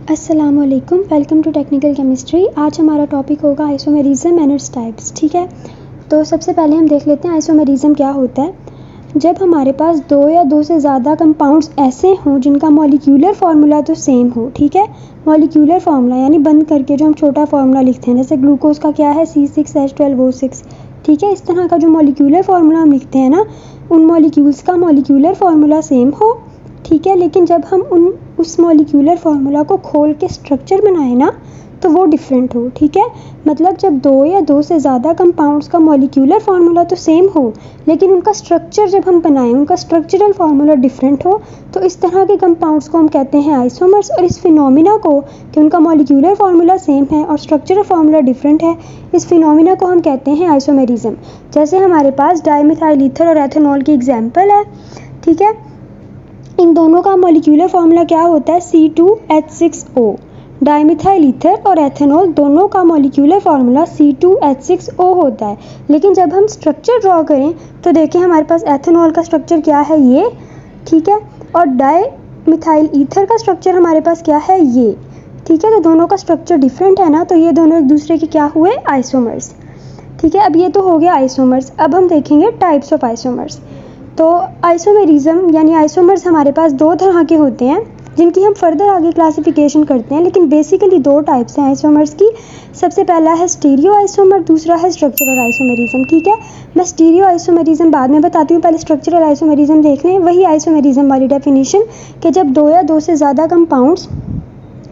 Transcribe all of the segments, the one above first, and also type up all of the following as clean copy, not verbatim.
अस्सलामुअलैकुम, welcome to technical chemistry. आज हमारा टॉपिक होगा आइसोमेरिज्म एंड इट्स टाइप्स। ठीक है, तो सबसे पहले हम देख लेते हैं आइसोमेरिज्म क्या होता है। जब हमारे पास दो या दो से ज़्यादा कंपाउंड्स ऐसे हों जिनका मॉलिक्यूलर फार्मूला तो सेम हो। ठीक है, मॉलिक्यूलर फार्मूला यानी बंद करके जो हम छोटा फार्मूला लिखते हैं, जैसे ग्लूकोज का क्या है C6H12O6। ठीक है, इस तरह का जो मॉलिक्यूलर फार्मूला हम लिखते हैं ना, उन मॉलिक्यूल्स का मॉलिक्यूलर फार्मूला सेम हो। ठीक है, लेकिन जब हम उस मॉलिक्यूलर फार्मूला को खोल के स्ट्रक्चर बनाए ना, तो वो डिफरेंट हो। ठीक है, मतलब जब दो या दो से ज़्यादा कंपाउंड्स का मॉलिक्यूलर फार्मूला तो सेम हो, लेकिन उनका स्ट्रक्चर जब हम बनाएं, उनका स्ट्रक्चरल फार्मूला डिफरेंट हो, तो इस तरह के कंपाउंड्स को हम कहते हैं आइसोमर्स। और इस फिनोमिना को, कि उनका मॉलिक्यूलर फार्मूला सेम है और स्ट्रक्चरल फार्मूला डिफरेंट है, इस फिनोमिना को हम कहते हैं आइसोमेरिज्म। जैसे हमारे पास डाइमिथाइल ईथर और एथेनॉल की एग्जाम्पल है। ठीक है, इन दोनों का मॉलिक्यूलर फार्मूला क्या होता है C2H6O। डाइमिथाइल ईथर और एथेनॉल दोनों का मॉलिक्यूलर फार्मूला C2H6O होता है। लेकिन जब हम स्ट्रक्चर ड्रॉ करें तो देखें हमारे पास एथेनॉल का स्ट्रक्चर क्या है, ये। ठीक है, और डाइमिथाइल ईथर का स्ट्रक्चर हमारे पास क्या है, ये। ठीक है, तो दोनों का स्ट्रक्चर डिफरेंट है ना, तो ये दोनों एक दूसरे के क्या हुए, आइसोमर्स। ठीक है, अब ये तो हो गया आइसोमर्स। अब हम देखेंगे टाइप्स ऑफ आइसोमर्स। तो आइसोमेरिज्म यानी आइसोमर्स हमारे पास दो तरह के होते हैं, जिनकी हम फर्दर आगे क्लासिफिकेशन करते हैं, लेकिन बेसिकली दो टाइप्स हैं आइसोमर्स की। सबसे पहला है स्टीरियो आइसोमर, दूसरा है स्ट्रक्चरल आइसोमेरिज्म। ठीक है, मैं स्टीरियो आइसोमेरिज्म बाद में बताती हूँ, पहले स्ट्रक्चरल आइसोमेरिज्म देख लें। वही आइसोमेरिज्म वाली डेफिनेशन कि जब दो या दो से ज़्यादा कंपाउंड्स,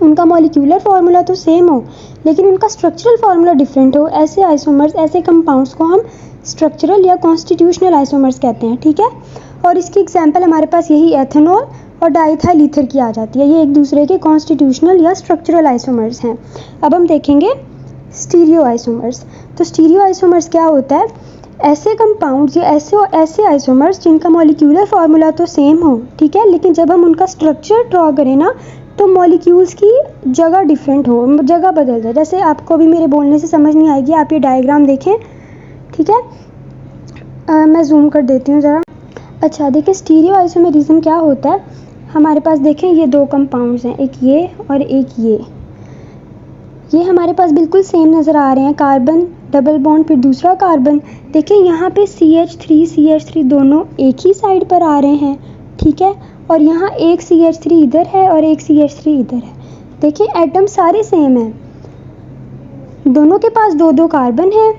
उनका मॉलिक्यूलर फार्मूला तो सेम हो, लेकिन उनका स्ट्रक्चरल फार्मूला डिफरेंट हो, ऐसे आइसोमर्स, ऐसे कंपाउंड्स को हम स्ट्रक्चरल या कॉन्स्टिट्यूशनल आइसोमर्स कहते हैं। ठीक है, और इसकी एग्जांपल हमारे पास यही एथेनॉल और डाइथाइल ईथर की आ जाती है। ये एक दूसरे के कॉन्स्टिट्यूशनल या स्ट्रक्चरल आइसोमर्स हैं। अब हम देखेंगे स्टीरियो आइसोमर्स। तो स्टीरियो आइसोमर्स क्या होता है, ऐसे कंपाउंड्स या ऐसे आइसोमर्स जिनका मॉलिक्यूलर फार्मूला तो सेम हो। ठीक है, लेकिन जब हम उनका स्ट्रक्चर ड्रॉ करें ना, तो मॉलिक्यूल्स की जगह डिफरेंट हो, जगह बदल जाए। जैसे आपको अभी मेरे बोलने से समझ नहीं आएगी, आप ये डायग्राम देखें। ठीक है, मैं जूम कर देती हूँ ज़रा। अच्छा, देखिए स्टीरियो आइसोमेरिज्म क्या होता है। हमारे पास देखें ये दो कंपाउंड्स हैं, एक ये और एक ये हमारे पास बिल्कुल सेम नज़र आ रहे हैं। कार्बन डबल बॉन्ड, फिर दूसरा कार्बन। देखिए यहाँ पे CH3 दोनों एक ही साइड पर आ रहे हैं। ठीक है, और यहाँ एक CH3 इधर है और एक CH3 इधर है। देखिए एटम सारे सेम हैं, दोनों के पास दो दो कार्बन है,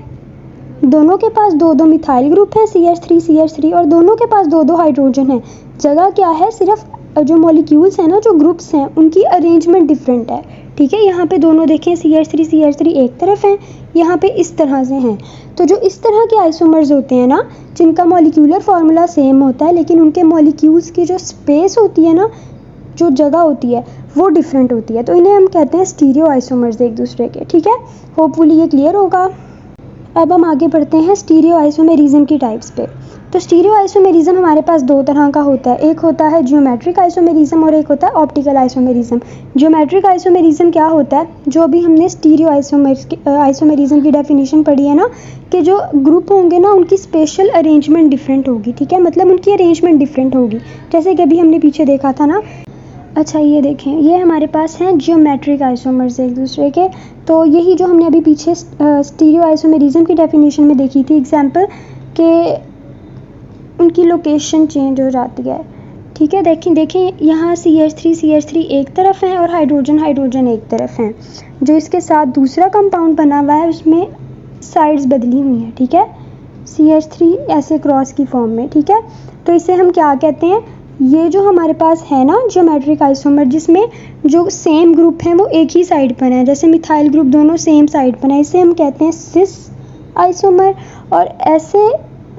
दोनों के पास दो दो मिथाइल ग्रुप है CH3 और दोनों के पास दो दो हाइड्रोजन है। जगह क्या है, सिर्फ जो मॉलिक्यूल्स हैं ना, जो ग्रुप्स हैं, उनकी अरेंजमेंट डिफरेंट है। ठीक है, यहाँ पे दोनों देखें CH3 एक तरफ हैं, यहाँ पे इस तरह से हैं। तो जो इस तरह के आइसोमर्स होते हैं ना, जिनका मॉलिक्यूलर फार्मूला सेम होता है, लेकिन उनके मॉलिक्यूल्स की जो स्पेस होती है ना, जो जगह होती है, वो डिफरेंट होती है, तो इन्हें हम कहते हैं स्टीरियो आइसोमर्स एक दूसरे के। ठीक है, होपफुली ये क्लियर होगा। अब हम आगे बढ़ते हैं स्टीरियो आइसोमेरिज्म की टाइप्स पे। तो स्टीरियो आइसोमेरिज्म हमारे पास दो तरह का होता है, एक होता है जियोमेट्रिक आइसोमेरिज्म और एक होता है ऑप्टिकल आइसोमेरिज्म। जियोमेट्रिक आइसोमेरिज्म क्या होता है, जो अभी हमने स्टीरियो आइसोमेरिज्म की डेफिनेशन पढ़ी है ना, कि जो ग्रुप होंगे ना, उनकी स्पेशल अरेंजमेंट डिफरेंट होगी। ठीक है, मतलब उनकी अरेंजमेंट डिफरेंट होगी, जैसे कि अभी हमने पीछे देखा था ना। अच्छा, ये देखें, ये हमारे पास हैं जियोमेट्रिक आइसोमर्स एक दूसरे के। तो यही जो हमने अभी पीछे स्टीरियो आइसोमेरिज्म की डेफिनेशन में देखी थी एग्जांपल, कि उनकी लोकेशन चेंज हो जाती है। ठीक है, देखें यहाँ CH3 एक तरफ हैं और हाइड्रोजन एक तरफ हैं। जो इसके साथ दूसरा कंपाउंड बना हुआ है, उसमें साइड्स बदली हुई हैं। ठीक है, CH3 ऐसे क्रॉस की फॉर्म में। ठीक है, तो इसे हम क्या कहते हैं, ये जो हमारे पास है ना जियोमेट्रिक आइसोमर, जिसमें जो सेम ग्रुप हैं वो एक ही साइड पर हैं, जैसे मिथाइल ग्रुप दोनों सेम साइड पर हैं, इसे हम कहते हैं सिस आइसोमर। और ऐसे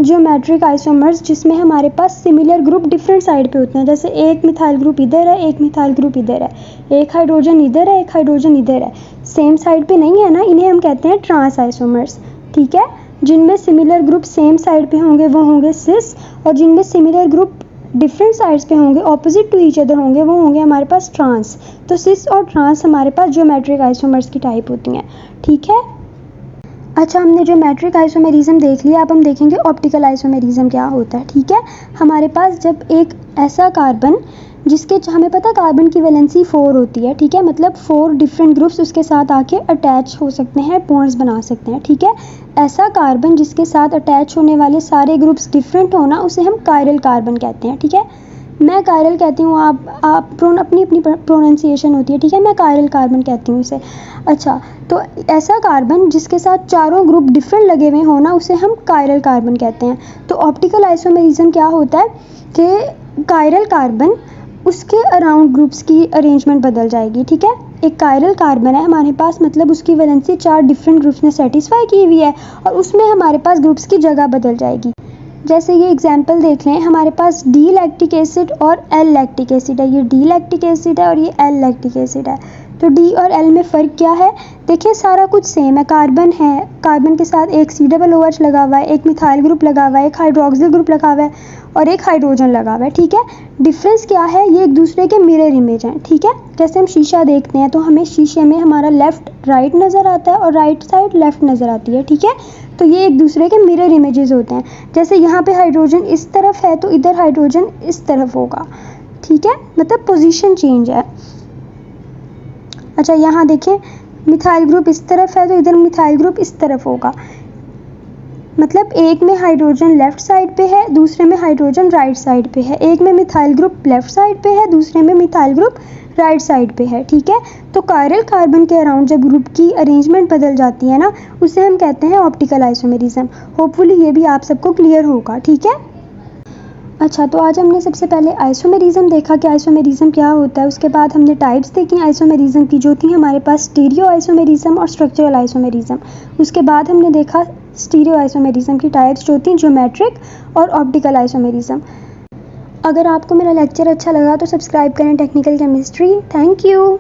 जियोमेट्रिक आइसोमर्स जिसमें हमारे पास सिमिलर ग्रुप डिफरेंट साइड पे होते हैं, जैसे एक मिथाइल ग्रुप इधर है, एक मिथाइल ग्रुप इधर है, एक हाइड्रोजन इधर है, एक हाइड्रोजन इधर है, सेम साइड पे नहीं है ना, इन्हें हम कहते हैं ट्रांस आइसोमर्स। ठीक है, जिनमें सिमिलर ग्रुप सेम साइड पे होंगे वो होंगे सिस, और जिनमें सिमिलर ग्रुप डिफरेंट साइड्स पे होंगे, ऑपोजिट टू ईच अदर होंगे, वो होंगे हमारे पास ट्रांस। तो सिस और ट्रांस हमारे पास जियोमेट्रिक आइसोमर्स की टाइप होती हैं। ठीक है, अच्छा, हमने ज्योमेट्रिक आइसोमेरिज्म देख लिया, अब हम देखेंगे ऑप्टिकल आइसोमेरिज्म क्या होता है। ठीक है, हमारे पास जब एक ऐसा कार्बन जिसके हमें पता है कार्बन की वैलेंसी 4 होती है। ठीक है, मतलब 4 डिफरेंट ग्रुप्स उसके साथ आके अटैच हो सकते हैं, बॉन्ड्स बना सकते हैं। ठीक है, ऐसा कार्बन जिसके साथ अटैच होने वाले सारे ग्रुप्स डिफरेंट होना, उसे हम कायरल कार्बन कहते हैं। ठीक है, मैं कायरल कहती हूँ, आप अपनी अपनी प्रोनाउंसिएशन होती है। ठीक है, मैं कायरल कार्बन कहती हूँ इसे। अच्छा, तो ऐसा कार्बन जिसके साथ चारों ग्रुप डिफरेंट लगे हुए होना, उसे हम कायरल कार्बन कहते हैं। तो ऑप्टिकल आइसोमेरिज्म क्या होता है कि कायरल कार्बन उसके अराउंड ग्रुप्स की अरेंजमेंट बदल जाएगी। ठीक है, एक कायरल कार्बन है हमारे पास, मतलब उसकी वैलेंसी 4 डिफरेंट ग्रुप्स ने सेटिस्फाई की हुई है और उसमें हमारे पास ग्रुप्स की जगह बदल जाएगी। जैसे ये एग्जांपल देख लें, हमारे पास डी लैक्टिक एसिड और एल लैक्टिक एसिड है। ये डी लैक्टिक एसिड है और ये एल लैक्टिक एसिड है। तो डी और एल में फ़र्क क्या है? देखिए, सारा कुछ सेम है। कार्बन है, कार्बन के साथ एक COOH लगा हुआ है, एक मिथाइल ग्रुप लगा हुआ है, एक हाइड्रोक्सिल ग्रुप लगा हुआ है और एक हाइड्रोजन लगा हुआ है। ठीक है, डिफरेंस क्या है? ये एक दूसरे के मिरर इमेज हैं। ठीक है, जैसे हम शीशा देखते हैं तो हमें शीशे में हमारा लेफ़्ट राइट नज़र आता है और राइट साइड लेफ़्ट नज़र आती है। ठीक है, तो ये एक दूसरे के मिरर इमेजेस होते हैं। जैसे यहाँ पे हाइड्रोजन इस तरफ है तो इधर हाइड्रोजन इस तरफ होगा। ठीक है, मतलब पोजीशन चेंज है। अच्छा, यहाँ देखिए, मिथाइल ग्रुप इस तरफ है तो इधर मिथाइल ग्रुप इस तरफ होगा। मतलब एक में हाइड्रोजन लेफ़्ट साइड पे है, दूसरे में हाइड्रोजन राइट साइड पे है। एक में मिथाइल ग्रुप लेफ़्ट साइड पे है, दूसरे में मिथाइल ग्रुप राइट साइड पे है। ठीक है, तो कायरल कार्बन के अराउंड जब ग्रुप की अरेंजमेंट बदल जाती है ना, उसे हम कहते हैं ऑप्टिकल आइसोमेरिज्म। होपफुली ये भी आप सबको क्लियर होगा। ठीक है, अच्छा, तो आज हमने सबसे पहले आइसोमेरिज्म देखा कि आइसोमेरिज्म क्या होता है। उसके बाद हमने टाइप्स देखी आइसोमेरिज्म की, जो थी हमारे पास स्टीरियो आइसोमेरिज्म और स्ट्रक्चरल आइसोमेरिज्म। उसके बाद हमने देखा स्टीरियो आइसोमेरिज्म की टाइप्स जो थी ज्योमेट्रिक और ऑप्टिकल आइसोमेरिज्म। अगर आपको मेरा लेक्चर अच्छा लगा तो सब्सक्राइब करें टेक्निकल केमिस्ट्री। Thank you.